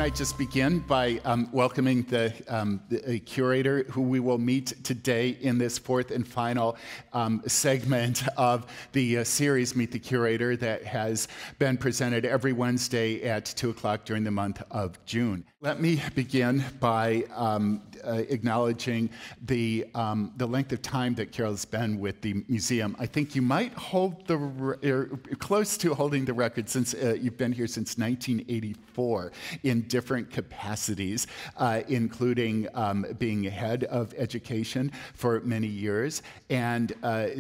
I just begin by welcoming the curator who we will meet today in this fourth and final segment of the series, Meet the Curator, that has been presented every Wednesday at 2 o'clock during the month of June. Let me begin by acknowledging the length of time that Carole's been with the museum. I think you might hold close to holding the record since you've been here since 1984 in different capacities, including being head of education for many years, and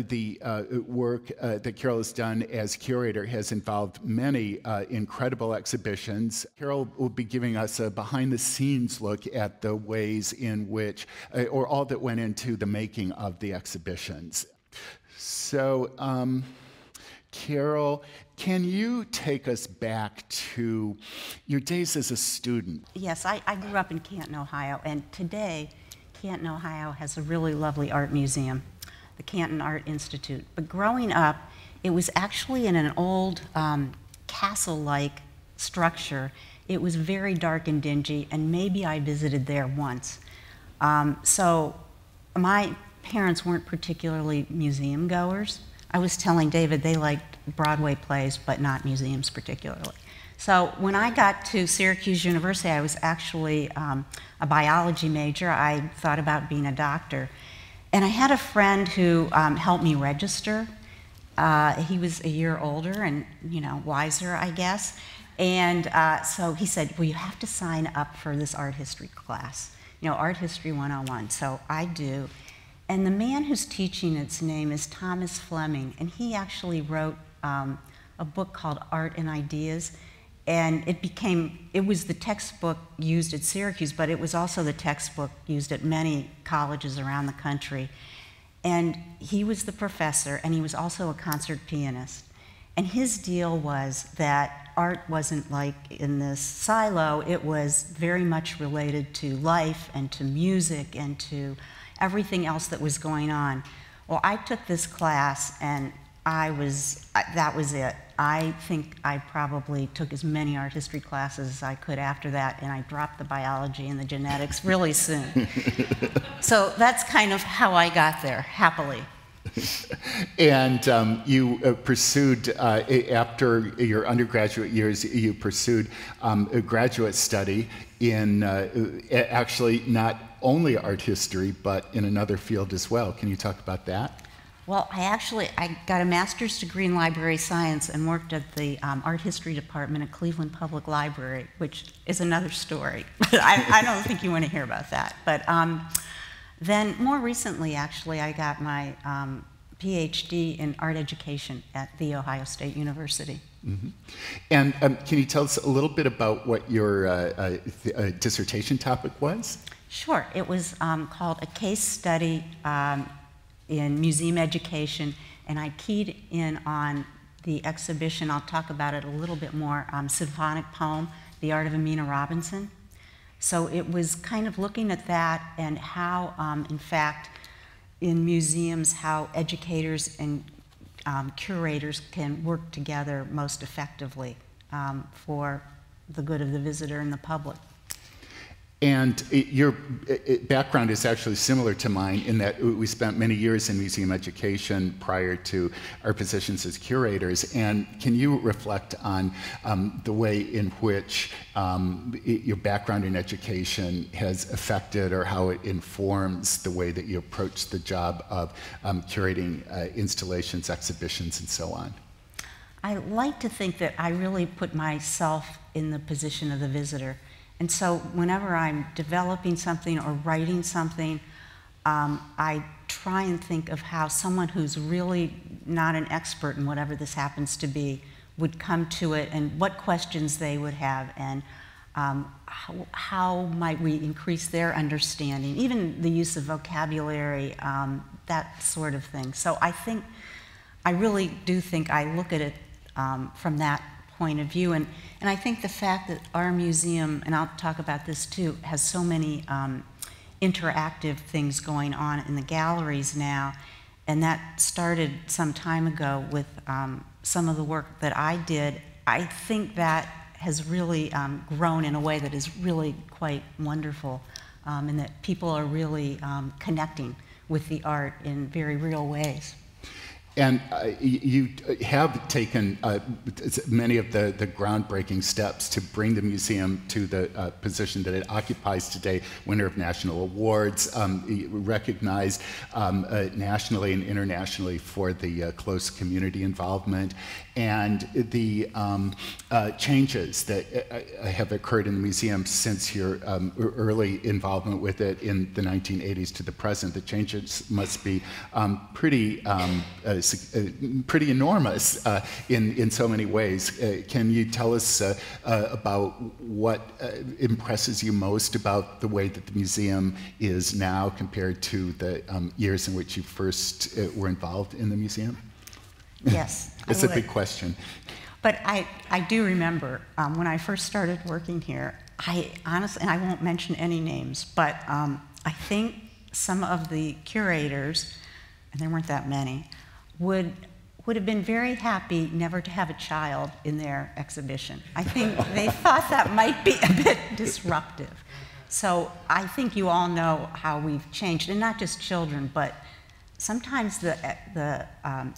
the work that Carole has done as curator has involved many incredible exhibitions. Carole will be giving us a behind-the-scenes look at the ways in which, or all that went into the making of the exhibitions. So, Carole, can you take us back to your days as a student? Yes, I grew up in Canton, Ohio, and today Canton, Ohio has a really lovely art museum, the Canton Art Institute. But growing up, it was actually in an old castle-like structure. It was very dark and dingy, and maybe I visited there once. So my parents weren't particularly museum goers. I was telling David they liked Broadway plays, but not museums particularly. So when I got to Syracuse University, I was actually a biology major. I thought about being a doctor. And I had a friend who helped me register. He was a year older and, wiser, I guess. And so he said, well, you have to sign up for this art history class, Art History 101. So I do. And the man who's teaching its name is Thomas Fleming, and he actually wrote a book called Art and Ideas. And it was the textbook used at Syracuse, but it was also the textbook used at many colleges around the country. And he was the professor, and he was also a concert pianist. And his deal was that art wasn't like in this silo, it was very much related to life and to music and to everything else that was going on. Well, I took this class and that was it. I think I probably took as many art history classes as I could after that, and I dropped the biology and the genetics really soon. So that's kind of how I got there, happily. And you pursued, after your undergraduate years, you pursued a graduate study in actually not only art history, but in another field as well. Can you talk about that? Well, I got a master's degree in library science and worked at the art history department at Cleveland Public Library, which is another story. I don't think you want to hear about that. But then more recently, actually, I got my PhD in art education at The Ohio State University. Mm-hmm. And can you tell us a little bit about what your dissertation topic was? Sure. It was called A Case Study in Museum Education, and I keyed in on the exhibition, I'll talk about it a little bit more, symphonic poem, The Art of Amina Robinson. So it was kind of looking at that and how, in fact, in museums, how educators and curators can work together most effectively for the good of the visitor and the public. And your background is actually similar to mine in that we spent many years in museum education prior to our positions as curators. And can you reflect on the way in which your background in education has affected or how it informs the way that you approach the job of curating installations, exhibitions, and so on? I like to think that I really put myself in the position of the visitor. And so whenever I'm developing something or writing something, I try and think of how someone who's really not an expert in whatever this happens to be would come to it and what questions they would have and how might we increase their understanding, even the use of vocabulary, that sort of thing. So I really do think I look at it from that point of view. And I think the fact that our museum, and I'll talk about this too, has so many interactive things going on in the galleries now, and that started some time ago with some of the work that I did. I think that has really grown in a way that is really quite wonderful, and that people are really connecting with the art in very real ways. And you have taken many of the groundbreaking steps to bring the museum to the position that it occupies today, winner of national awards, recognized nationally and internationally for the close community involvement, and the changes that have occurred in the museum since your early involvement with it in the 1980s to the present. The changes must be pretty enormous in so many ways. Can you tell us about what impresses you most about the way that the museum is now compared to the years in which you first were involved in the museum? Yes. It's a big question. But I do remember when I first started working here, I honestly, and I won't mention any names, but I think some of the curators, and there weren't that many, would have been very happy never to have a child in their exhibition. I think they thought that might be a bit disruptive. So I think you all know how we've changed, and not just children, but sometimes the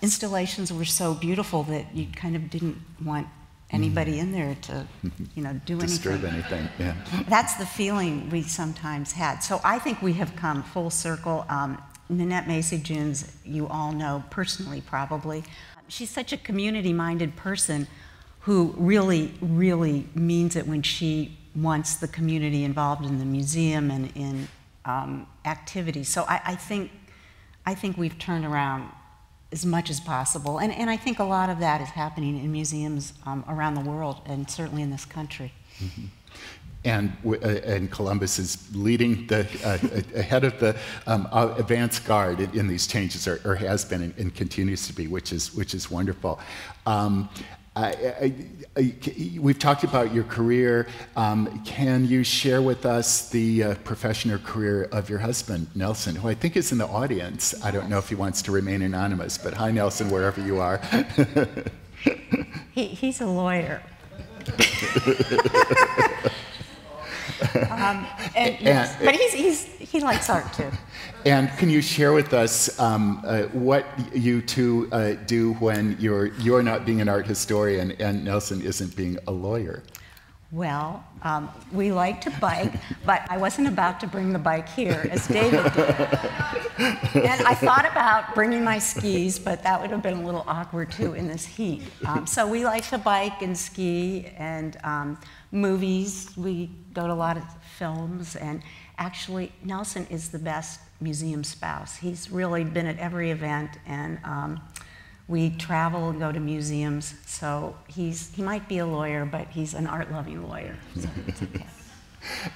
installations were so beautiful that you kind of didn't want anybody in there to, do anything. Disturb anything, yeah. That's the feeling we sometimes had. So I think we have come full circle. Nanette Macy-Jones, you all know personally probably. She's such a community-minded person who really, really means it when she wants the community involved in the museum and in activities. So I think we've turned around as much as possible. And I think a lot of that is happening in museums around the world, and certainly in this country. Mm-hmm. And Columbus is leading ahead of the advance guard in these changes, or has been and continues to be, which is wonderful. We've talked about your career. Can you share with us the profession or career of your husband, Nelson, who I think is in the audience? I don't know if he wants to remain anonymous, but hi, Nelson, wherever you are. He's a lawyer. But he likes art too. And can you share with us what you two do when you're not being an art historian and Nelson isn't being a lawyer? Well, we like to bike, but I wasn't about to bring the bike here, as David did. And I thought about bringing my skis, but that would have been a little awkward too in this heat. So we like to bike and ski and movies. We go to a lot of films, and actually Nelson is the best museum spouse. He's really been at every event, and we travel and go to museums, so he might be a lawyer, but he's an art-loving lawyer, so it's okay.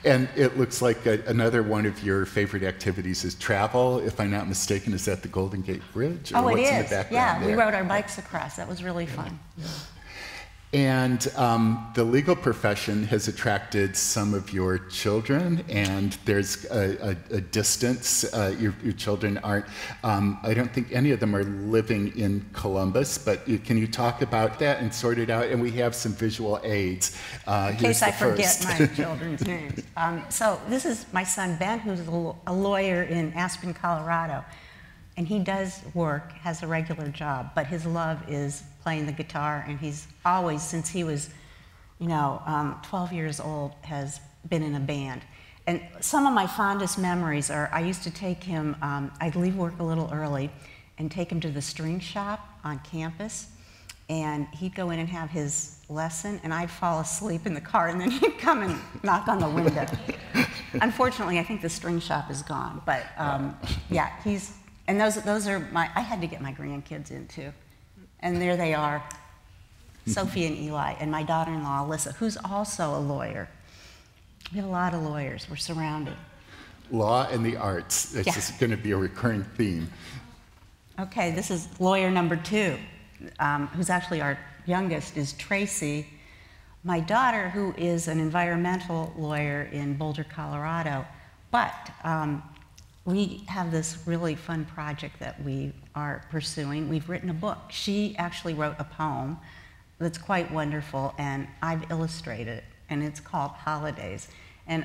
And it looks like another one of your favorite activities is travel. If I'm not mistaken, is that the Golden Gate Bridge? Oh, it is. In the background Yeah, there? we rode our bikes across. That was really fun. Yeah. And the legal profession has attracted some of your children, and there's a distance. Your children aren't, I don't think any of them are living in Columbus, but can you talk about that and sort it out? And we have some visual aids. In case I forget my children's names. So this is my son Ben, who's a lawyer in Aspen, Colorado. And he does work, has a regular job, but his love is playing the guitar, and he's always, since he was, 12 years old, has been in a band. And some of my fondest memories are, I used to take him, I'd leave work a little early and take him to the string shop on campus, and he'd go in and have his lesson, and I'd fall asleep in the car, and then he'd come and knock on the window. Unfortunately, I think the string shop is gone, but yeah, and those are I had to get my grandkids in too. And there they are, Sophie and Eli, and my daughter-in-law, Alyssa, who's also a lawyer. We have a lot of lawyers. We're surrounded. Law and the arts. It's just going to be a recurring theme. Okay, this is lawyer number 2, who's actually our youngest, is Tracy. My daughter, who is an environmental lawyer in Boulder, Colorado, but we have this really fun project that we are pursuing. We've written a book. She actually wrote a poem that's quite wonderful, and I've illustrated it, and it's called Holidays. And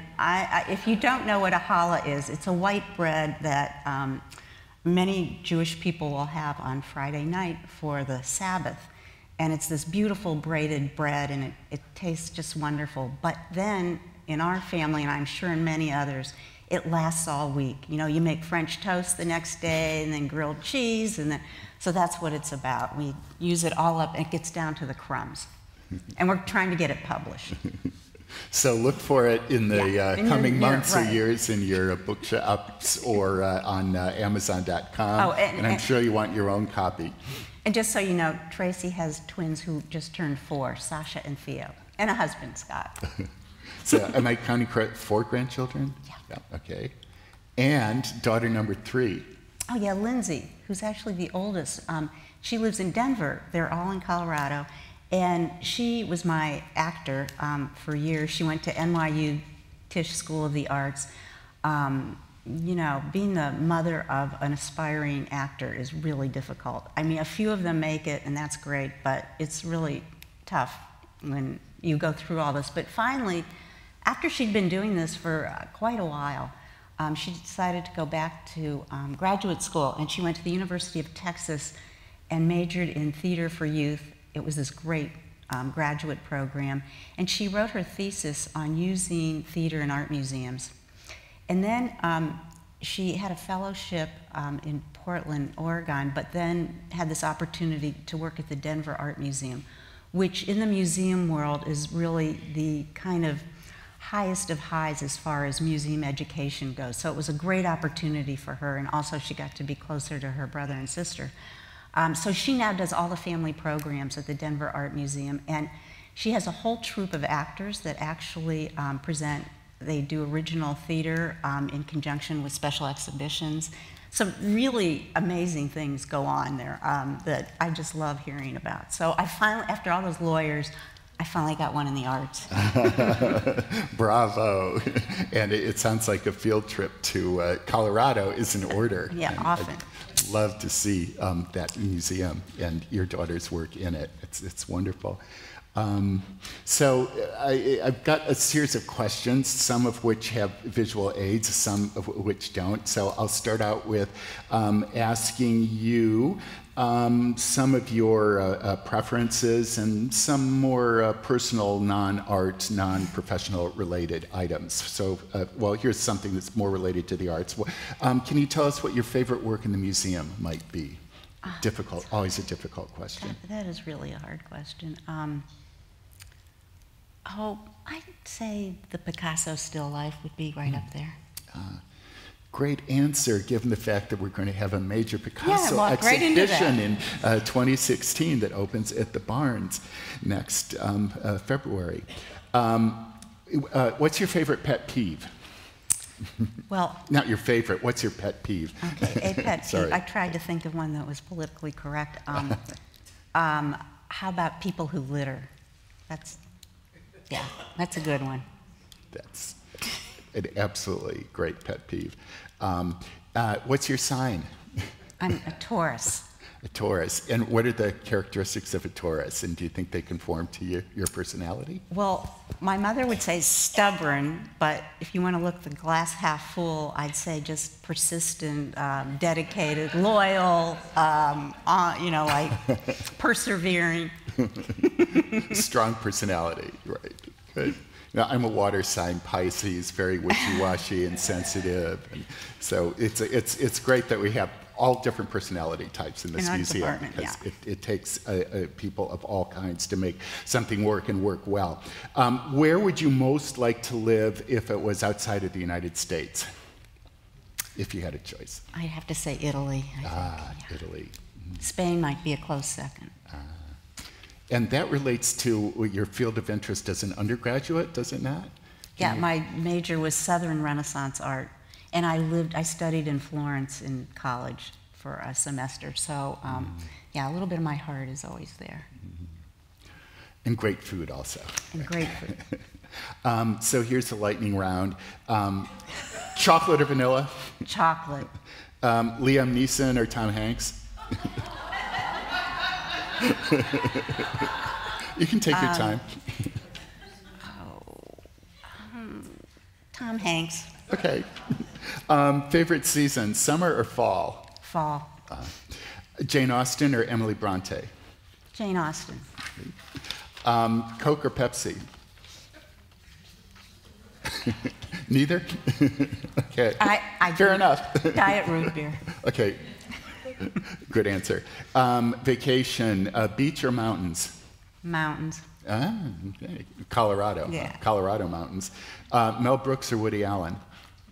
if you don't know what a challah is, it's a white bread that many Jewish people will have on Friday night for the Sabbath. And it's this beautiful braided bread, and it tastes just wonderful. But then, in our family, and I'm sure in many others, it lasts all week. You know, you make French toast the next day, and then grilled cheese, and then, so that's what it's about. We use it all up, and it gets down to the crumbs. And we're trying to get it published. So look for it in the coming months or right. years in your bookshops or on Amazon.com. Oh, and I'm sure you want your own copy. And just so you know, Tracy has twins who just turned 4, Sasha and Theo, and a husband, Scott. So am I counting correct? 4 grandchildren? Yeah. Okay. And daughter number 3. Oh yeah, Lindsay, who's actually the oldest. She lives in Denver. They're all in Colorado. And she was my actor for years. She went to NYU Tisch School of the Arts. You know, being the mother of an aspiring actor is really difficult. I mean, a few of them make it, and that's great, but it's really tough when you go through all this. But finally, after she'd been doing this for quite a while, she decided to go back to graduate school, and she went to the University of Texas and majored in theater for youth. It was this great graduate program, and she wrote her thesis on using theater in art museums. And then she had a fellowship in Portland, Oregon, but then had this opportunity to work at the Denver Art Museum, which in the museum world is really the kind of highest of highs as far as museum education goes. So it was a great opportunity for her, and also she got to be closer to her brother and sister. So she now does all the family programs at the Denver Art Museum, and she has a whole troupe of actors that actually present. They do original theater in conjunction with special exhibitions. Some really amazing things go on there that I just love hearing about. So I finally, after all those lawyers, I finally got one in the arts. Bravo. And it sounds like a field trip to Colorado is in order. Yeah, and often. I'd love to see that museum and your daughter's work in it. It's wonderful. So I've got a series of questions, some of which have visual aids, some of which don't. So I'll start out with asking you some of your preferences and some more personal, non-art, non-professional related items. So, well, here's something that's more related to the arts. Can you tell us what your favorite work in the museum might be? Difficult, always a difficult question. That is really a hard question. I'd say the Picasso still life would be right up there. Great answer, given the fact that we're going to have a major Picasso right exhibition in 2016 that opens at the Barnes next February. What's your favorite pet peeve? Well, not your favorite. What's your pet peeve? Okay, a pet peeve. Sorry. I tried to think of one that was politically correct. How about people who litter? That's a good one. That's an absolutely great pet peeve. What's your sign? I'm a Taurus. A Taurus. And what are the characteristics of a Taurus? And do you think they conform to your personality? Well, my mother would say stubborn, but if you want to look the glass half full, I'd say just persistent, dedicated, loyal, like persevering. Strong personality, right. Good. Now, I'm a water sign, Pisces, very wishy-washy and sensitive. And so it's great that we have all different personality types in this museum, because it takes people of all kinds to make something work and work well. Where would you most like to live if it was outside of the United States, if you had a choice? I'd have to say Italy. I think. Italy. Spain might be a close second. And that relates to your field of interest as an undergraduate, does it not? Yeah, my major was Southern Renaissance art, and I studied in Florence in college for a semester. So, yeah, a little bit of my heart is always there. And great food also. And great food. So here's the lightning round. Chocolate or vanilla? Chocolate. Liam Neeson or Tom Hanks? You can take your time. Tom Hanks. Okay. Favorite season, summer or fall? Fall. Jane Austen or Emily Bronte? Jane Austen. Coke or Pepsi? Neither? Okay. Fair enough. Diet root beer. Okay. Good answer. Vacation, beach or mountains? Mountains. Okay. Colorado. Yeah. Colorado mountains. Mel Brooks or Woody Allen?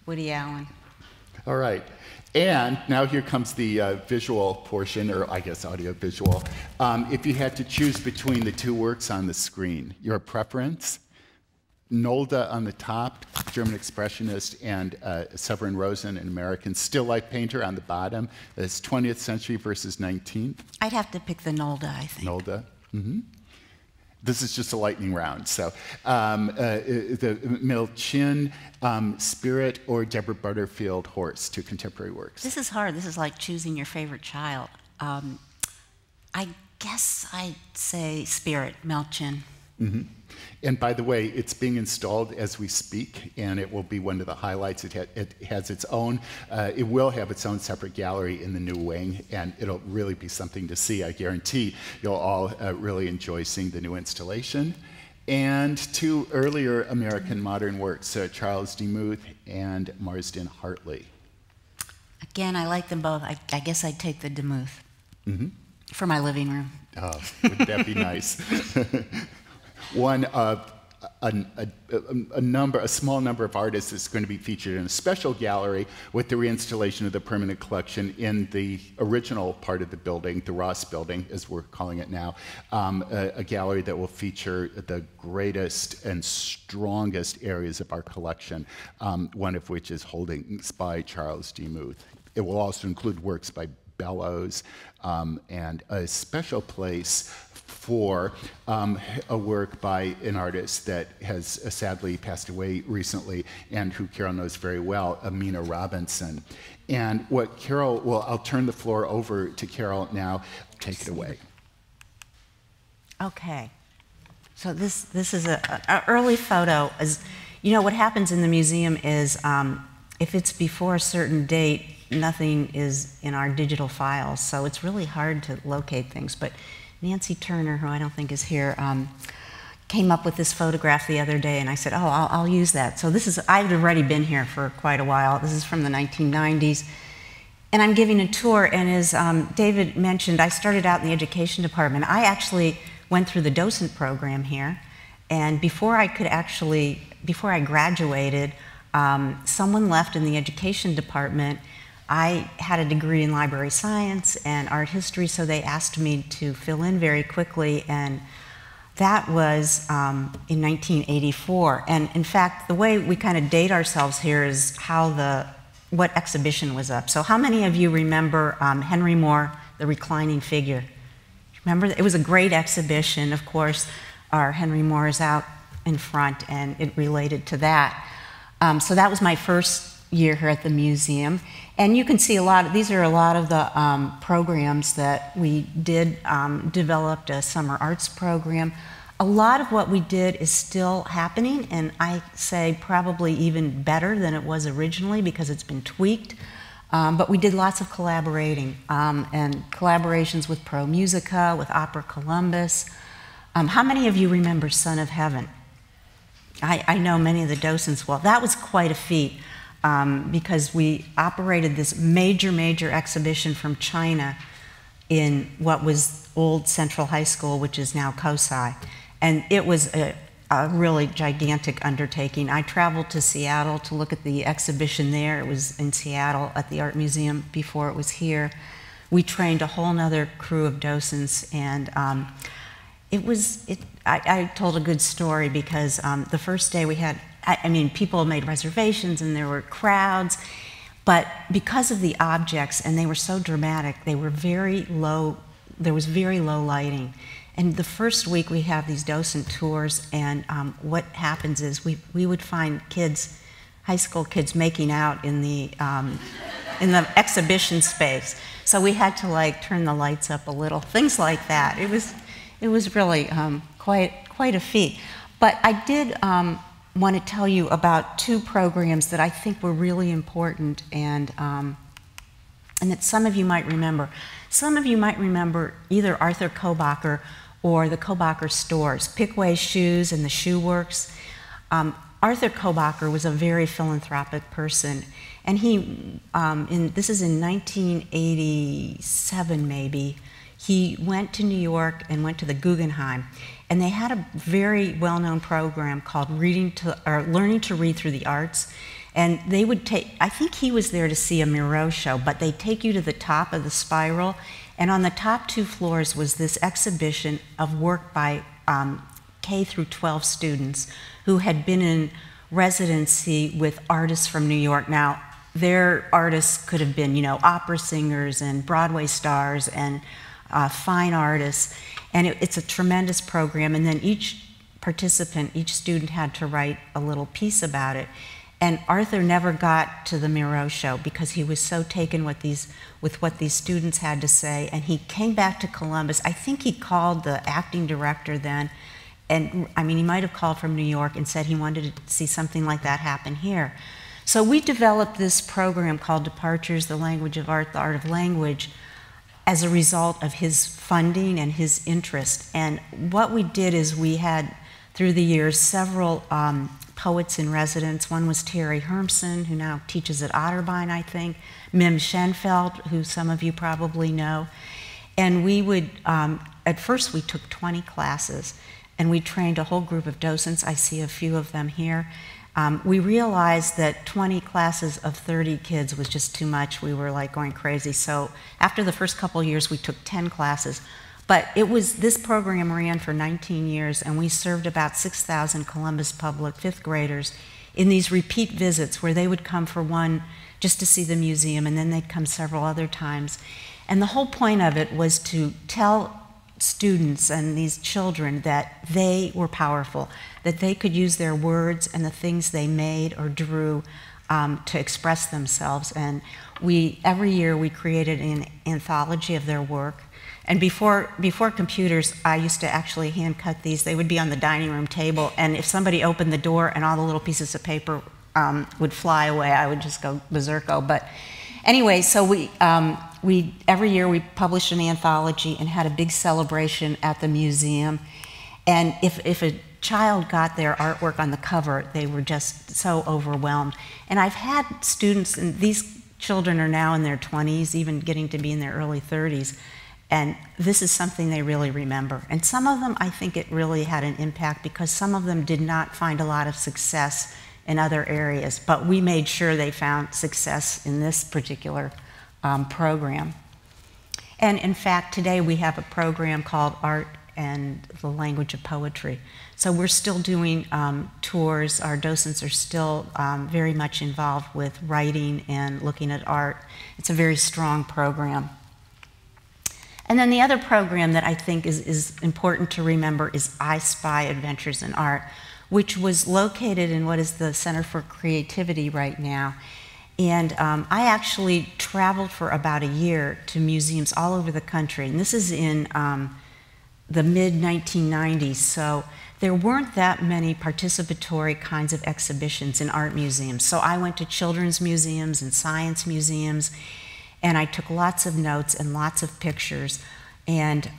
Woody Allen. All right. And now here comes the visual portion, or I guess audio-visual. If you had to choose between the two works on the screen, your preference? Nolde on the top, German expressionist, and Severin Rosen, an American still life painter, on the bottom. It's 20th century versus 19th. I'd have to pick the Nolde, I think. Nolde. Mm-hmm. This is just a lightning round. So, the Milchin, Spirit, or Deborah Butterfield, Horse, two contemporary works. This is hard. This is like choosing your favorite child. I guess I'd say Spirit, Milchin. Mm-hmm. And by the way, it's being installed as we speak, and it will be one of the highlights. It has its own, it will have its own separate gallery in the new wing, and it'll really be something to see. I guarantee you'll all really enjoy seeing the new installation. And two earlier American modern works, Charles Demuth and Marsden Hartley. Again, I like them both. I guess I'd take the Demuth for my living room. Oh, wouldn't that be nice? One of a small number of artists is going to be featured in a special gallery with the reinstallation of the permanent collection in the original part of the building, the Ross building, as we're calling it now, a gallery that will feature the greatest and strongest areas of our collection, one of which is Holdings by Charles Demuth. It will also include works by Bellows, and a special place for a work by an artist that has sadly passed away recently and who Carole knows very well, Amina Robinson. And what Carole, well, I'll turn the floor over to Carole now. Take it away. Okay. So this is an early photo. You know, what happens in the museum is if it's before a certain date, nothing is in our digital files, so it's really hard to locate things. But Nancy Turner, who I don't think is here, came up with this photograph the other day, and I said, oh, I'll use that. So this is, I've already been here for quite a while. This is from the 1990s. And I'm giving a tour, and as David mentioned, I started out in the education department. I actually went through the docent program here, and before I graduated, someone left in the education department. I had a degree in library science and art history, so they asked me to fill in very quickly, and that was in 1984. And in fact, the way we kind of date ourselves here is what exhibition was up. So how many of you remember Henry Moore, The Reclining Figure? Remember, it was a great exhibition. Of course, our Henry Moore is out in front, and it related to that. So that was my first year here at the museum. And you can see these are a lot of the programs that we did, developed a summer arts program. A lot of what we did is still happening, and I say probably even better than it was originally because it's been tweaked. But we did lots of collaborating, and collaborations with Pro Musica, with Opera Columbus. How many of you remember Son of Heaven? I know many of the docents well. That was quite a feat. Because we operated this major exhibition from China in what was old Central High School, which is now COSI. And it was a really gigantic undertaking. I traveled to Seattle to look at the exhibition there. It was in Seattle at the Art Museum before it was here. We trained a whole nother crew of docents, and I told a good story because the first day we had, I mean, people made reservations and there were crowds, but because of the objects, and they were so dramatic, they were very low, there was very low lighting. And the first week we have these docent tours, and what happens is we would find kids, high school kids, making out in the exhibition space. So we had to like turn the lights up a little, things like that. it was really quite a feat. But I did want to tell you about two programs that I think were really important and that some of you might remember. Some of you might remember either Arthur Kobacher or the Kobacher stores, Pickway Shoes and the Shoe Works. Arthur Kobacher was a very philanthropic person, and he, this is in 1987 maybe, he went to New York and went to the Guggenheim, and they had a very well-known program called Learning to Read Through the Arts. And they would take, I think he was there to see a Miro show, but they'd take you to the top of the spiral, and on the top 2 floors was this exhibition of work by K through 12 students who had been in residency with artists from New York. Now, their artists could have been, you know, opera singers and Broadway stars and fine artists, and it's a tremendous program. And then each participant, each student had to write a little piece about it. And Arthur never got to the Miro show because he was so taken with what these students had to say. And he came back to Columbus. I think he called the acting director then, and I mean, he might have called from New York and said he wanted to see something like that happen here. So we developed this program called Departures, the Language of Art, the Art of Language, as a result of his funding and his interest. And what we did is we had, through the years, several poets in residence. One was Terry Hermsen, who now teaches at Otterbein, I think, Mim Schenfeld, who some of you probably know. And we would, at first we took 20 classes, and we trained a whole group of docents. I see a few of them here. We realized that 20 classes of 30 kids was just too much. We were like going crazy. So after the first couple of years, we took 10 classes. But this program ran for 19 years, and we served about 6,000 Columbus Public 5th graders in these repeat visits where they would come for one just to see the museum, and then they'd come several other times. And the whole point of it was to tell students and these children that they were powerful, that they could use their words and the things they made or drew to express themselves. And every year we created an anthology of their work. And before computers, I used to actually hand cut these. They would be on the dining room table, and if somebody opened the door and all the little pieces of paper would fly away, I would just go berserko. But anyway, so every year we published an anthology and had a big celebration at the museum. And if a child got their artwork on the cover, they were just so overwhelmed. And I've had students, and these children are now in their 20s, even getting to be in their early 30s, and this is something they really remember. And some of them, I think it really had an impact because some of them did not find a lot of success in other areas, but we made sure they found success in this particular program. And in fact, today we have a program called Art and the Language of Poetry. So we're still doing tours. Our docents are still very much involved with writing and looking at art. It's a very strong program. And then the other program that I think is important to remember is I Spy Adventures in Art, which was located in what is the Center for Creativity right now. And I actually traveled for about a year to museums all over the country. And this is in the mid-1990s, so there weren't that many participatory kinds of exhibitions in art museums. So I went to children's museums and science museums, and I took lots of notes and lots of pictures. And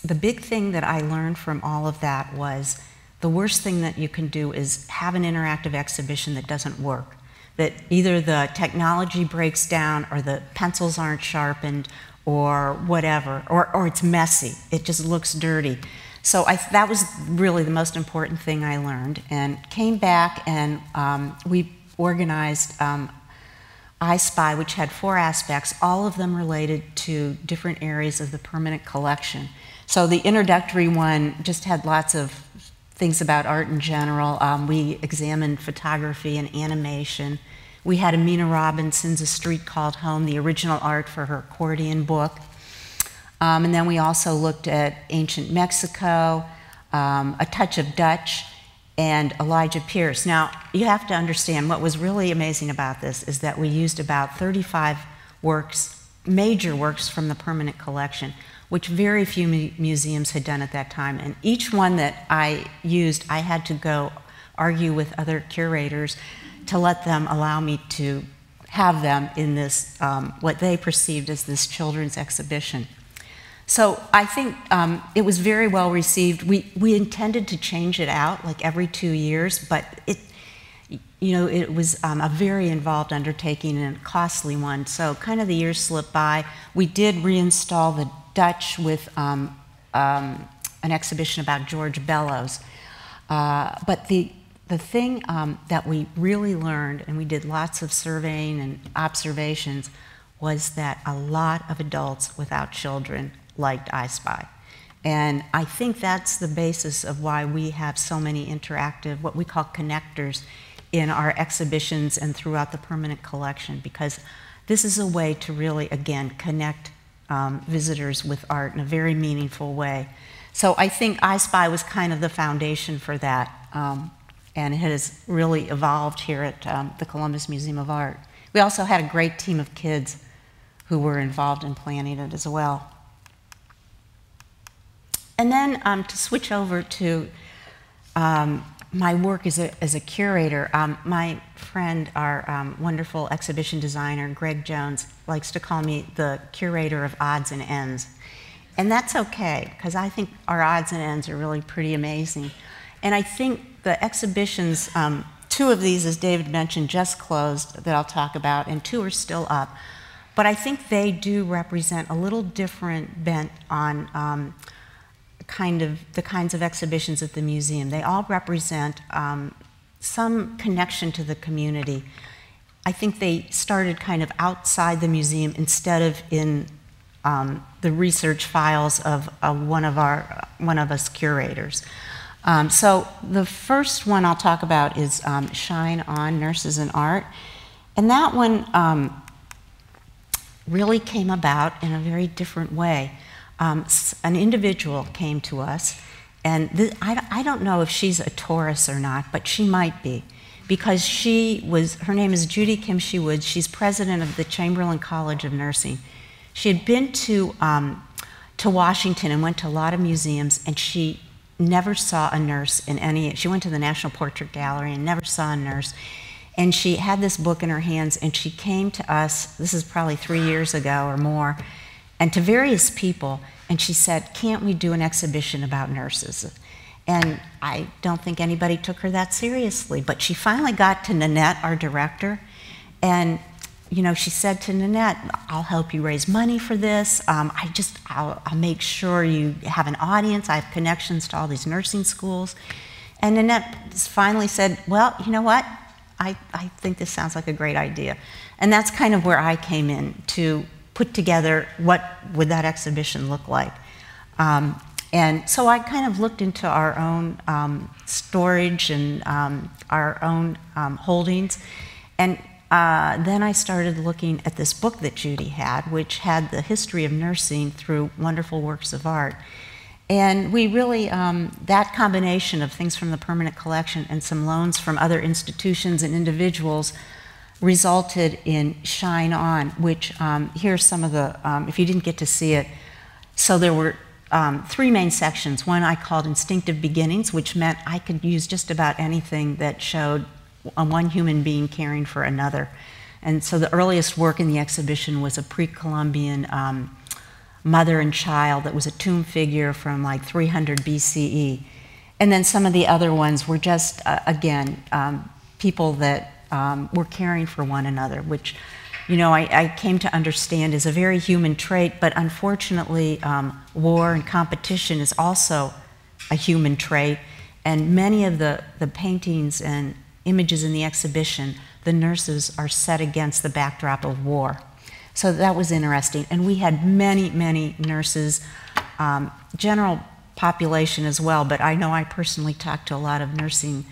the big thing that I learned from all of that was the worst thing that you can do is have an interactive exhibition that doesn't work. That either the technology breaks down or the pencils aren't sharpened or whatever, or it's messy. It just looks dirty. So that was really the most important thing I learned, and came back and we organized I Spy, which had 4 aspects, all of them related to different areas of the permanent collection. So the introductory one just had lots of things about art in general. We examined photography and animation. We had Amina Robinson's A Street Called Home, the original art for her accordion book. And then we also looked at ancient Mexico, a touch of Dutch, and Elijah Pierce. Now, you have to understand what was really amazing about this is that we used about 35 works, major works from the permanent collection. which very few museums had done at that time. And each one that I used, I had to go argue with other curators to let them allow me to have them in this, what they perceived as this children's exhibition. So I think it was very well received. We intended to change it out like every 2 years, but it was a very involved undertaking and a costly one. So kind of the years slipped by. We did reinstall the Dutch with an exhibition about George Bellows. But the thing that we really learned, and we did lots of surveying and observations, was that a lot of adults without children liked I Spy. And I think that's the basis of why we have so many interactive, what we call connectors, in our exhibitions and throughout the permanent collection, because this is a way to really, again, connect visitors with art in a very meaningful way. So I think I Spy was kind of the foundation for that, and it has really evolved here at the Columbus Museum of Art. We also had a great team of kids who were involved in planning it as well. And then to switch over to my work as a curator, my friend, our wonderful exhibition designer, Greg Jones, likes to call me the curator of odds and ends. And that's okay, because I think our odds and ends are really pretty amazing. And I think the exhibitions, 2 of these, as David mentioned, just closed that I'll talk about, and 2 are still up. But I think they do represent a little different bent on the kinds of exhibitions at the museum. They all represent some connection to the community. I think they started kind of outside the museum instead of in the research files of one of us curators. So the first one I'll talk about is Shine On, Nurses in Art. And that one really came about in a very different way. An individual came to us, and I don't know if she's a Taurus or not, but she might be, because her name is Judy Kim She-Woods. She's president of the Chamberlain College of Nursing. She had been to Washington and went to a lot of museums, and she never saw a nurse in any. She went to the National Portrait Gallery and never saw a nurse. And she had this book in her hands, and she came to us, this is probably 3 years ago or more, and to various people, and she said, can't we do an exhibition about nurses? And I don't think anybody took her that seriously, but she finally got to Nanette, our director, and she said to Nanette, I'll help you raise money for this. I'll make sure you have an audience. I have connections to all these nursing schools. And Nanette finally said, well, you know what? I think this sounds like a great idea. And that's kind of where I came in to put together what would that exhibition look like. And so I kind of looked into our own storage and our own holdings. And then I started looking at this book that Judy had, which had the history of nursing through wonderful works of art. And we really, that combination of things from the permanent collection and some loans from other institutions and individuals resulted in Shine On, which here's some of the, if you didn't get to see it, so there were 3 main sections. One I called Instinctive Beginnings, which meant I could use just about anything that showed one human being caring for another. And so the earliest work in the exhibition was a pre-Columbian mother and child that was a tomb figure from like 300 BCE. And then some of the other ones were just, again, people that were caring for one another, which, I came to understand is a very human trait, but unfortunately, war and competition is also a human trait. And many of the paintings and images in the exhibition, the nurses are set against the backdrop of war. So that was interesting. And we had many, many nurses, general population as well, but I know I personally talked to a lot of nursing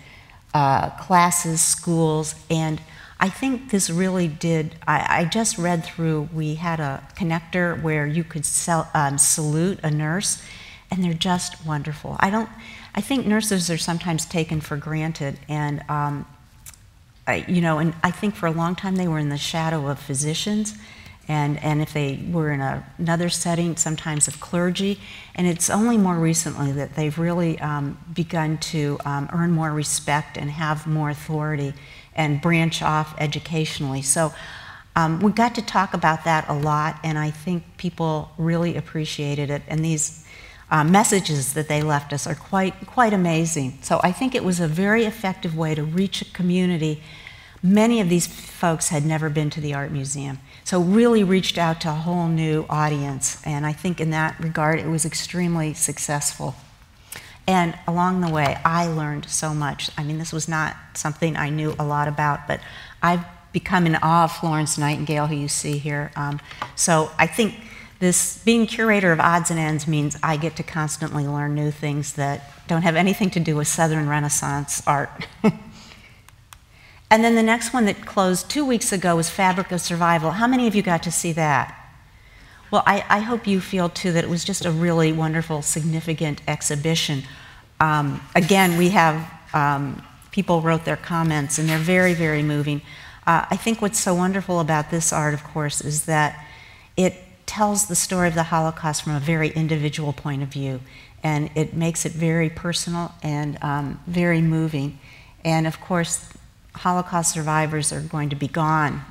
classes, schools, and I think this really did, I just read through, we had a connector where you could salute a nurse, and they're just wonderful. I think nurses are sometimes taken for granted, and and I think for a long time they were in the shadow of physicians, and if they were in another setting, sometimes of clergy. And it's only more recently that they've really begun to earn more respect and have more authority and branch off educationally. So we got to talk about that a lot, and I think people really appreciated it. And these messages that they left us are quite amazing. So I think it was a very effective way to reach a community. Many of these folks had never been to the art museum, so really reached out to a whole new audience, and I think in that regard it was extremely successful. And along the way, I learned so much. I mean, this was not something I knew a lot about, but I've become in awe of Florence Nightingale, who you see here. So I think this being curator of odds and ends means I get to constantly learn new things that don't have anything to do with Southern Renaissance art. And then the next one that closed 2 weeks ago was Fabric of Survival. How many of you got to see that? Well, I hope you feel too that it was just a really wonderful, significant exhibition. Again, we have people wrote their comments, and they're very, very moving. I think what's so wonderful about this art, of course, is that it tells the story of the Holocaust from a very individual point of view, and it makes it very personal and very moving. And of course, Holocaust survivors are going to be gone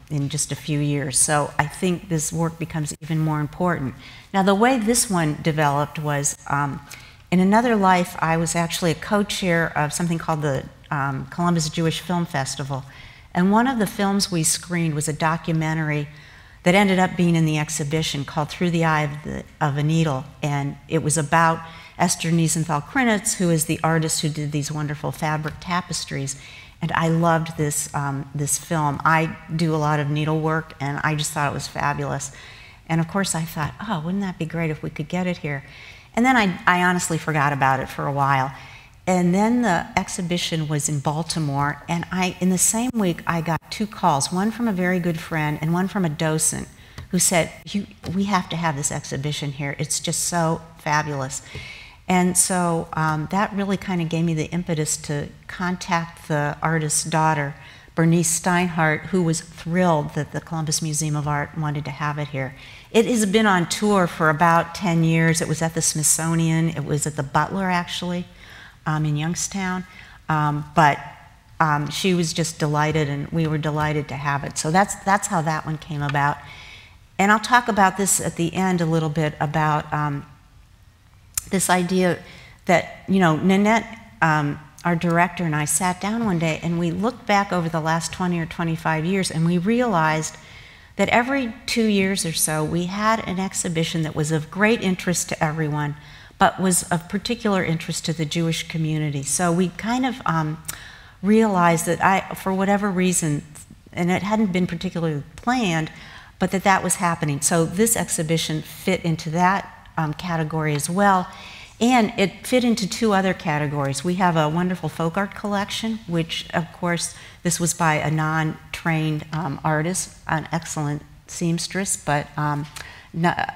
in just a few years, so I think this work becomes even more important. Now, the way this one developed was, in another life, I was actually a co-chair of something called the Columbus Jewish Film Festival, and one of the films we screened was a documentary that ended up being in the exhibition called Through the Eye of a Needle, and it was about Esther Niesenthal-Krinitz, who is the artist who did these wonderful fabric tapestries. And I loved this, this film. I do a lot of needlework, and I just thought it was fabulous. And of course I thought, oh, wouldn't that be great if we could get it here? And then I honestly forgot about it for a while. And then the exhibition was in Baltimore, and in the same week I got 2 calls, one from a very good friend and one from a docent who said, we have to have this exhibition here. It's just so fabulous. And so that really kind of gave me the impetus to contact the artist's daughter, Bernice Steinhardt, who was thrilled that the Columbus Museum of Art wanted to have it here. It has been on tour for about 10 years. It was at the Smithsonian. It was at the Butler, actually, in Youngstown. But she was just delighted, and we were delighted to have it. So that's how that one came about. And I'll talk about this at the end a little bit about this idea that, you know, Nanette, our director, and I sat down one day and we looked back over the last 20 or 25 years, and we realized that every 2 years or so we had an exhibition that was of great interest to everyone, but was of particular interest to the Jewish community. So we kind of realized that for whatever reason, and it hadn't been particularly planned, but that was happening. So this exhibition fit into that category as well, and it fit into 2 other categories. We have a wonderful folk art collection, which of course this was by a non-trained artist, an excellent seamstress, but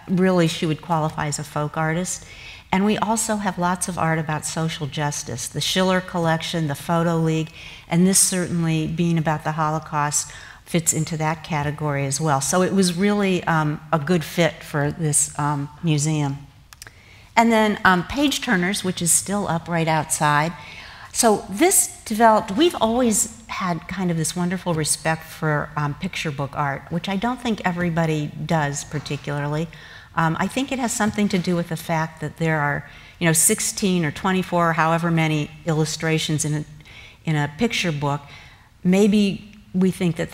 really she would qualify as a folk artist. And we also have lots of art about social justice, the Schiller collection, the Photo League, and this certainly being about the Holocaust fits into that category as well. So it was really a good fit for this museum. And then Pageturners, which is still up right outside. So this developed, we've always had kind of this wonderful respect for picture book art, which I don't think everybody does particularly. I think it has something to do with the fact that there are, 16 or 24 or however many illustrations in a picture book. Maybe we think that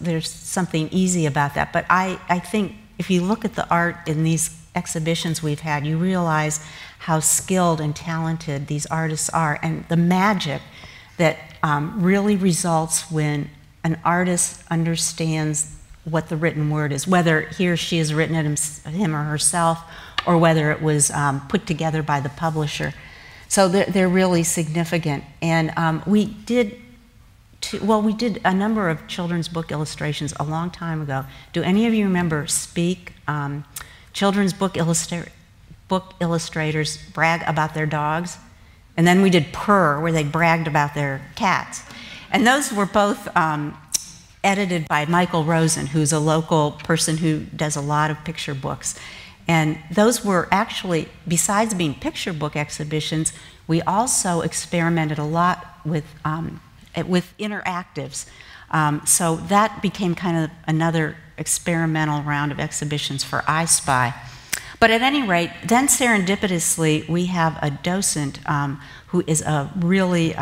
there's something easy about that, but I think if you look at the art in these exhibitions we've had, you realize how skilled and talented these artists are, and the magic that really results when an artist understands what the written word is, whether he or she has written it him or herself, or whether it was put together by the publisher. So they're really significant. And we did a number of children's book illustrations a long time ago. Do any of you remember Speak? Children's book illustrators brag about their dogs. And then we did Purr, where they bragged about their cats. And those were both edited by Michael Rosen, who's a local person who does a lot of picture books. And those were actually, besides being picture book exhibitions, we also experimented a lot with interactives. So that became kind of another experimental round of exhibitions for I Spy. But at any rate, then serendipitously, we have a docent who is a really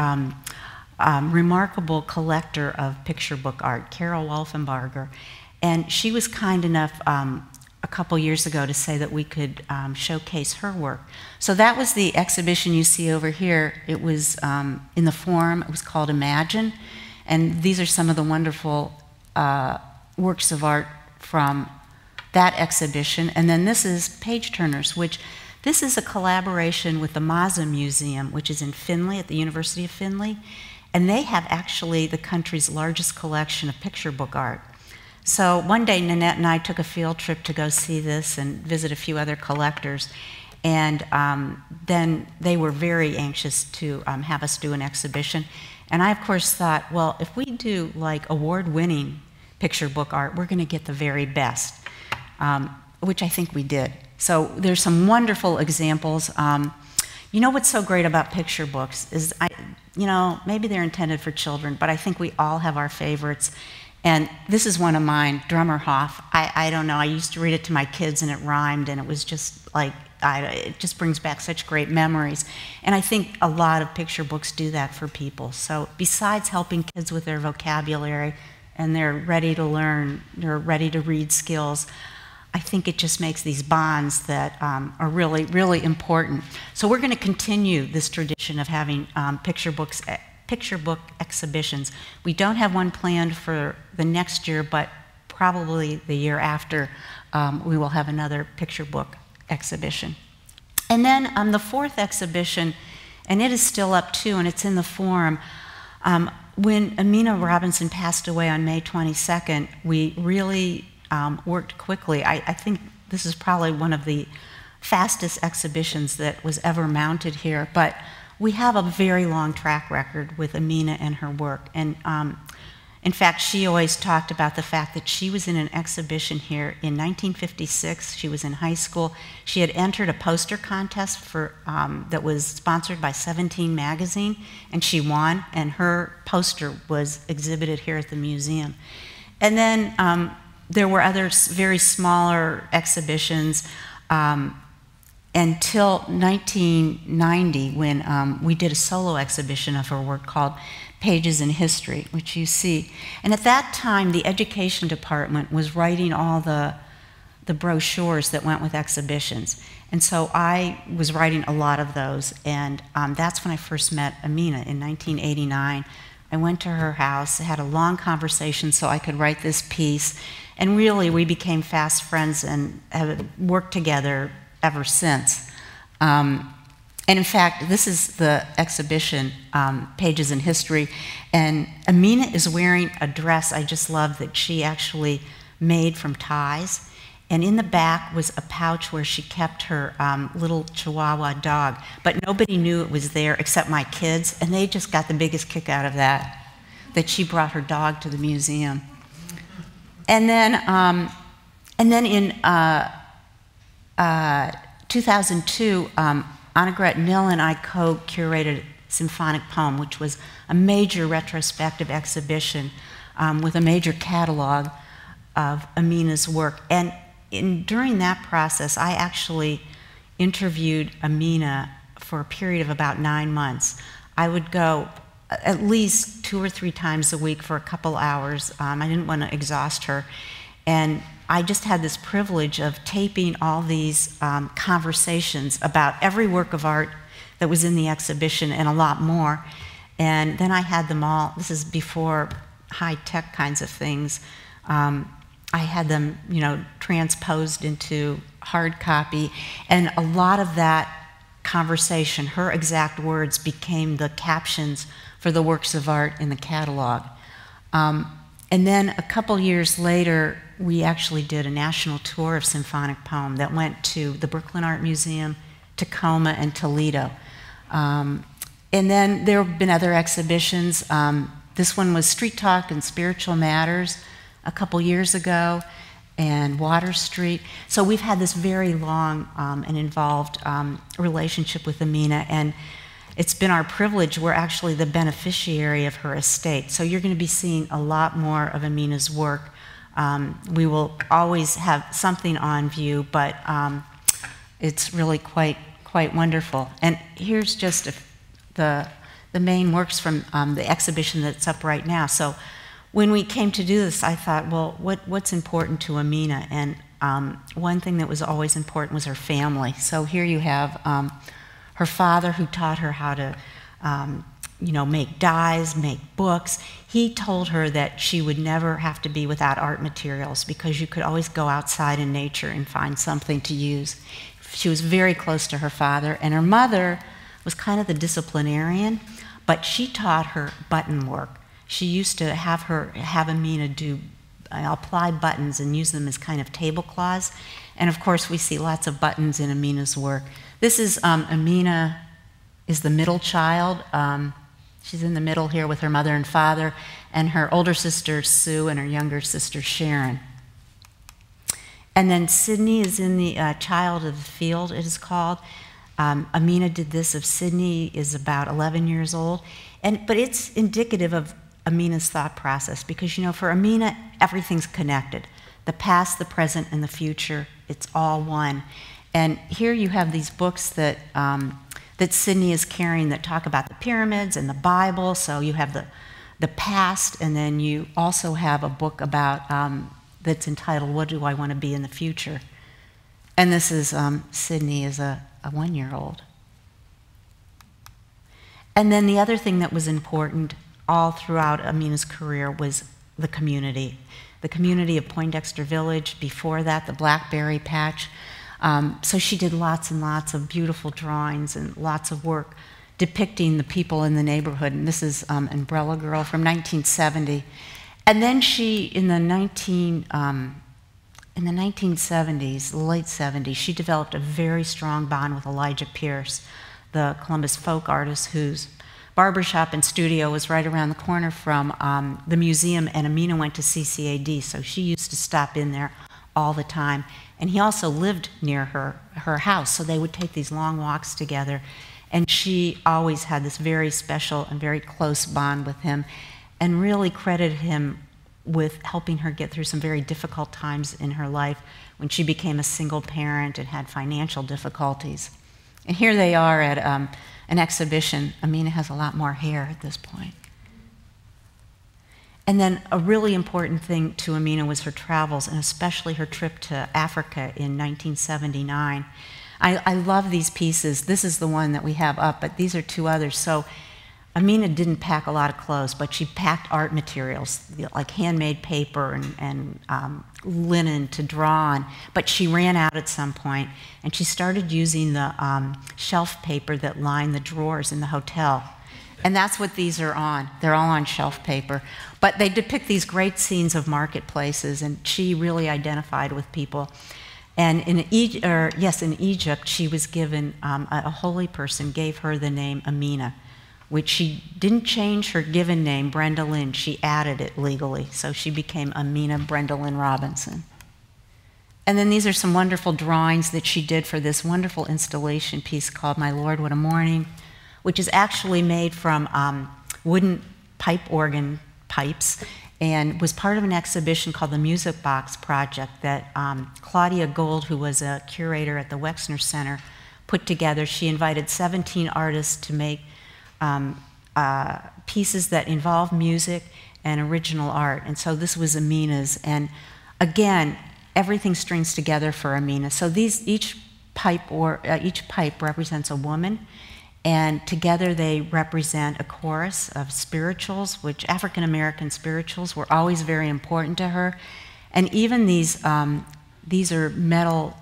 remarkable collector of picture book art, Carol Wolfenbarger. And she was kind enough a couple years ago to say that we could showcase her work. So that was the exhibition you see over here. It was in the Forum. It was called Imagine. And these are some of the wonderful works of art from that exhibition. And then this is Pageturners, which this is a collaboration with the Maza Museum, which is in Findlay at the University of Findlay. And they have actually the country's largest collection of picture book art. So one day, Nanette and I took a field trip to go see this and visit a few other collectors. And then they were very anxious to have us do an exhibition. And I, of course, thought, well, if we do like award-winning picture book art, we're going to get the very best, which I think we did. So there's some wonderful examples. You know what's so great about picture books is, maybe they're intended for children, but I think we all have our favorites. And this is one of mine, Drummer Hoff. I don't know, I used to read it to my kids and it rhymed, and it was just like, it just brings back such great memories. And I think a lot of picture books do that for people. So besides helping kids with their vocabulary and they're ready to learn, they're ready to read skills, I think it just makes these bonds that are really, really important. So we're going to continue this tradition of having picture book exhibitions. We don't have one planned for the next year, but probably the year after we will have another picture book exhibition. And then the fourth exhibition, and it is still up too, and it's in the Forum. When Amina Robinson passed away on May 22nd, we really worked quickly. I think this is probably one of the fastest exhibitions that was ever mounted here, but we have a very long track record with Amina and her work. And in fact, she always talked about the fact that she was in an exhibition here in 1956. She was in high school. She had entered a poster contest for, that was sponsored by 17 magazine, and she won, and her poster was exhibited here at the museum. And then there were other very smaller exhibitions until 1990, when we did a solo exhibition of her work called Pages in History, which you see. And at that time, the education department was writing all the brochures that went with exhibitions. And so I was writing a lot of those, and that's when I first met Amina in 1989. I went to her house, had a long conversation so I could write this piece, and really we became fast friends and have worked together ever since. And in fact, this is the exhibition, Pages in History, and Amina is wearing a dress I just love that she actually made from ties. And in the back was a pouch where she kept her little Chihuahua dog, but nobody knew it was there except my kids, and they just got the biggest kick out of that she brought her dog to the museum. And then in 2002, Annegret Mill and I co-curated Symphonic Poem, which was a major retrospective exhibition with a major catalog of Amina's work. And during that process, I actually interviewed Amina for a period of about 9 months. I would go at least 2 or 3 times a week for a couple hours. I didn't want to exhaust her. And I just had this privilege of taping all these conversations about every work of art that was in the exhibition and a lot more. And then I had them all, this is before high-tech kinds of things. I had them, transposed into hard copy. And a lot of that conversation, her exact words, became the captions for the works of art in the catalog. And then a couple years later, we actually did a national tour of Symphonic Poem that went to the Brooklyn Art Museum, Tacoma, and Toledo. And then there have been other exhibitions. This one was Street Talk and Spiritual Matters a couple years ago, and Water Street. So we've had this very long and involved relationship with Amina, and it's been our privilege. We're actually the beneficiary of her estate. So you're going to be seeing a lot more of Amina's work. We will always have something on view, but it's really quite wonderful. And here's just the main works from the exhibition that's up right now. So when we came to do this, I thought, well, what's important to Amina? And one thing that was always important was her family. So here you have her father, who taught her how to make dyes, make books. He told her that she would never have to be without art materials because you could always go outside in nature and find something to use. She was very close to her father, and her mother was kind of the disciplinarian, but she taught her button work. She used to have Amina do apply buttons and use them as kind of tablecloths. And of course, we see lots of buttons in Amina's work. This is Amina is the middle child. She's in the middle here with her mother and father, and her older sister Sue and her younger sister Sharon. And then Sydney is in the Child of the Field, it is called. Amina did this of Sydney, is about 11 years old. But it's indicative of Amina's thought process because, for Amina, everything's connected. The past, the present, and the future, it's all one. And here you have these books that Sydney is carrying that talk about the pyramids and the Bible. So you have the past, and then you also have a book about that's entitled, What Do I Want to Be in the Future? And this is Sydney as a 1-year-old. And then the other thing that was important all throughout Amina's career was the community of Poindexter Village. Before that, the Blackberry Patch. So she did lots and lots of beautiful drawings and lots of work depicting the people in the neighborhood. And this is Umbrella Girl from 1970. And then she, in the 1970s, the late 70s, she developed a very strong bond with Elijah Pierce, the Columbus folk artist whose barbershop and studio was right around the corner from the museum, and Amina went to CCAD, so she used to stop in there all the time. And he also lived near her house, so they would take these long walks together. And she always had this very special and very close bond with him, and really credited him with helping her get through some very difficult times in her life when she became a single parent and had financial difficulties. And here they are at an exhibition. Amina has a lot more hair at this point. And then a really important thing to Amina was her travels, and especially her trip to Africa in 1979. I love these pieces. This is the one that we have up, but these are two others. So Amina didn't pack a lot of clothes, but she packed art materials, like handmade paper and linen to draw on. But she ran out at some point, and she started using the shelf paper that lined the drawers in the hotel. And that's what these are on. They're all on shelf paper. But they depict these great scenes of marketplaces, and she really identified with people. And in Egypt, she was given, a holy person gave her the name Amina, which she didn't change her given name, Brenda Lynn. She added it legally, so she became Amina Brenda Lynn Robinson. And then these are some wonderful drawings that she did for this wonderful installation piece called My Lord, What a Morning, which is actually made from wooden pipe organ pipes and was part of an exhibition called the Music Box Project that Claudia Gold, who was a curator at the Wexner Center, put together. She invited 17 artists to make pieces that involve music and original art. And so this was Amina's. And again, everything strings together for Amina. So each pipe represents a woman, and together they represent a chorus of spirituals, which African American spirituals were always very important to her. And even these are metal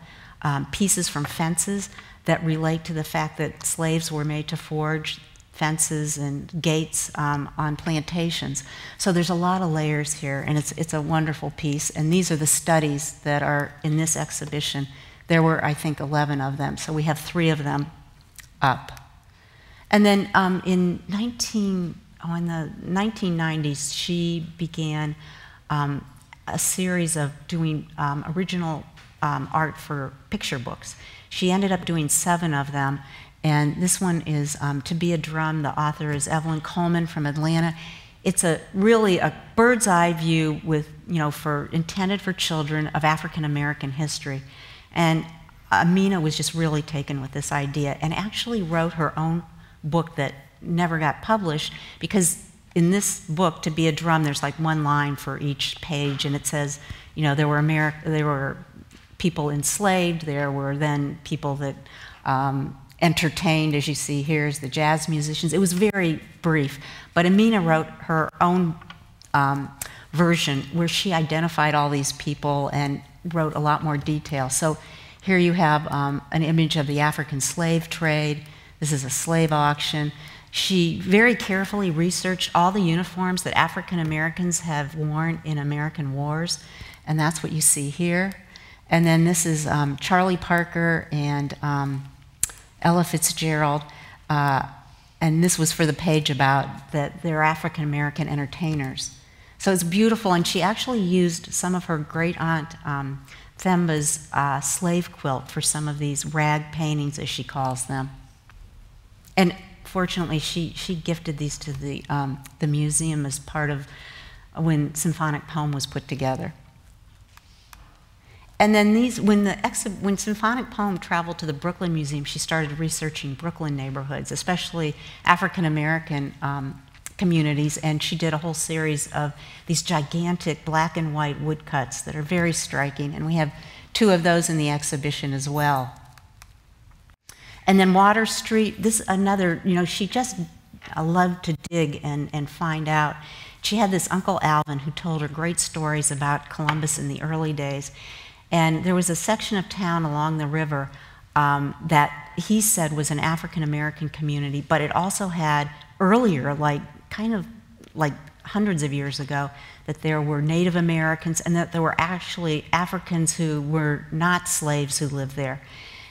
pieces from fences that relate to the fact that slaves were made to forge fences and gates on plantations. So there's a lot of layers here, and it's a wonderful piece. And these are the studies that are in this exhibition. There were, I think, 11 of them, so we have 3 of them up. And then in in the 1990s, she began a series of doing original art for picture books. She ended up doing 7 of them, and this one is To Be a Drum. The author is Evelyn Coleman from Atlanta. It's really a bird's eye view with, intended for children of African American history. And Amina was just really taken with this idea and actually wrote her own book that never got published, because in this book, To Be a Drum, there's like one line for each page, and it says, there were people enslaved, there were then people that entertained, as you see here, as the jazz musicians. It was very brief, but Amina wrote her own version where she identified all these people and wrote a lot more detail. So here you have an image of the African slave trade. This is a slave auction. She very carefully researched all the uniforms that African Americans have worn in American wars, and that's what you see here. And then this is Charlie Parker and Ella Fitzgerald, and this was for the page about that they're African American entertainers. So it's beautiful, and she actually used some of her great aunt Themba's slave quilt for some of these rag paintings, as she calls them. And fortunately, she gifted these to the museum as part of when Symphonic Poem was put together. And then when Symphonic Poem traveled to the Brooklyn Museum, she started researching Brooklyn neighborhoods, especially African American communities, and she did a whole series of these gigantic black and white woodcuts that are very striking, and we have 2 of those in the exhibition as well. And then Water Street, this another, she just loved to dig and find out. She had this Uncle Alvin who told her great stories about Columbus in the early days. And there was a section of town along the river that he said was an African American community, but it also had earlier, kind of like hundreds of years ago, that there were Native Americans and that there were actually Africans who were not slaves who lived there.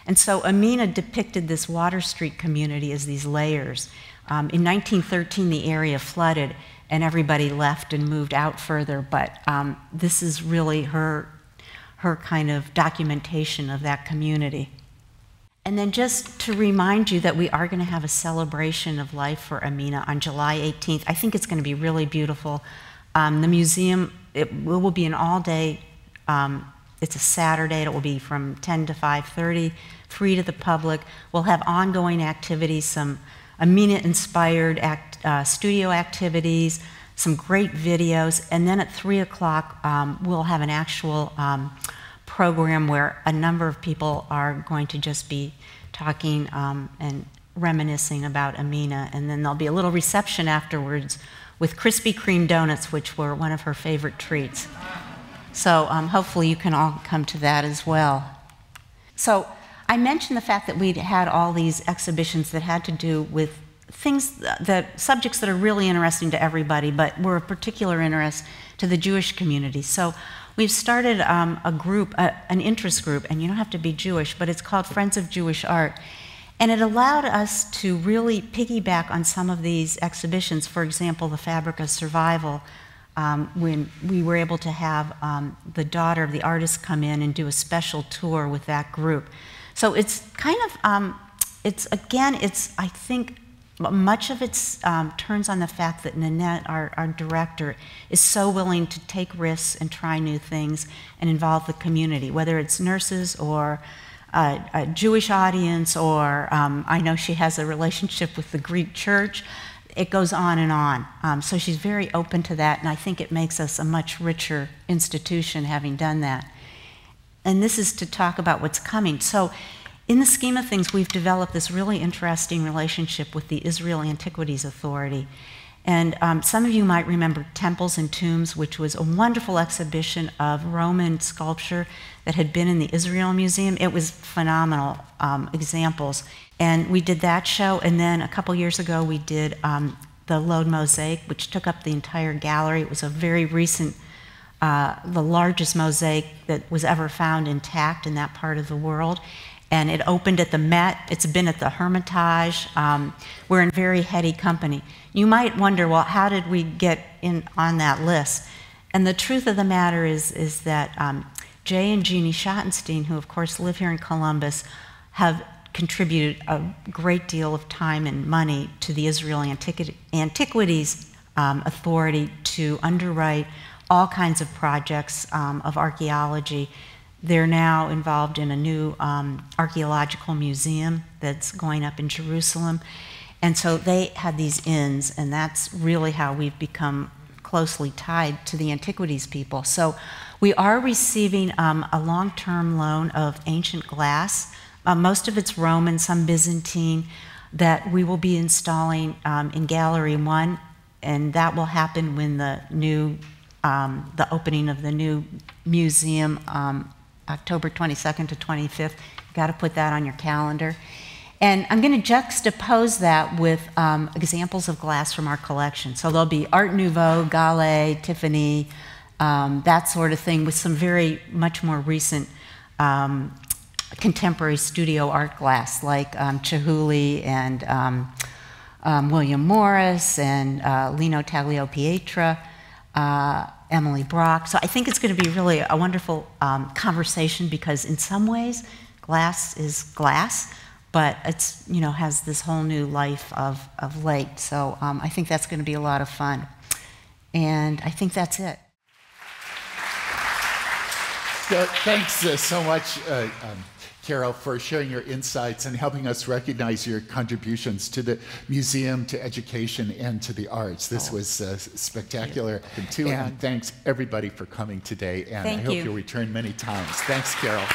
And so Amina depicted this Water Street community as these layers. In 1913, the area flooded and everybody left and moved out further, but this is really her kind of documentation of that community. And then just to remind you that we are going to have a celebration of life for Amina on July 18th. I think it's going to be really beautiful. The museum, it will be an all-day, it's a Saturday, it will be from 10 to 5:30, free to the public. We'll have ongoing activities, some Amina-inspired studio activities, some great videos, and then at 3 o'clock, we'll have an actual program where a number of people are going to just be talking and reminiscing about Amina, and then there'll be a little reception afterwards with Krispy Kreme donuts, which were one of her favorite treats. So hopefully you can all come to that as well. So I mentioned the fact that we'd had all these exhibitions that had to do with things, subjects that are really interesting to everybody, but were of particular interest to the Jewish community. So we've started a group, an interest group, and you don't have to be Jewish, but it's called Friends of Jewish Art. And it allowed us to really piggyback on some of these exhibitions. For example, the Fabric of Survival, when we were able to have the daughter of the artist come in and do a special tour with that group. So it's kind of, I think, much of it turns on the fact that Nanette, our director, is so willing to take risks and try new things and involve the community, whether it's nurses or a Jewish audience, or I know she has a relationship with the Greek church. It goes on and on. So she's very open to that, and I think it makes us a much richer institution having done that. And this is to talk about what's coming. So in the scheme of things, we've developed this really interesting relationship with the Israel Antiquities Authority. And some of you might remember Temples and Tombs, which was a wonderful exhibition of Roman sculpture that had been in the Israel Museum. It was phenomenal examples. And we did that show, and then a couple years ago we did the Lode Mosaic, which took up the entire gallery. It was a very recent, the largest mosaic that was ever found intact in that part of the world. And it opened at the Met. It's been at the Hermitage. We're in very heady company. You might wonder, well, how did we get in on that list? And the truth of the matter is that Jay and Jeannie Schottenstein, who of course live here in Columbus, have contributed a great deal of time and money to the Israeli Antiquities Authority to underwrite all kinds of projects of archaeology. They're now involved in a new archaeological museum that's going up in Jerusalem. And so they had these ins, and that's really how we've become closely tied to the antiquities people. So we are receiving a long-term loan of ancient glass. Most of it's Roman, some Byzantine, that we will be installing in Gallery 1, and that will happen when the opening of the new museum, October 22nd to 25th. Got to put that on your calendar. And I'm going to juxtapose that with examples of glass from our collection. So there'll be Art Nouveau, Gallet, Tiffany, that sort of thing, with some very much more recent contemporary studio art glass, like Chihuly and William Morris and Lino Tagliopietra, Emily Brock. So I think it's going to be really a wonderful conversation, because in some ways glass is glass, but it's, you know, has this whole new life of late. So I think that's going to be a lot of fun. And I think that's it. So, thanks so much, Carole, for sharing your insights and helping us recognize your contributions to the museum, to education, and to the arts. This was spectacular. And thanks everybody for coming today, and I hope you'll return many times. Thanks, Carole.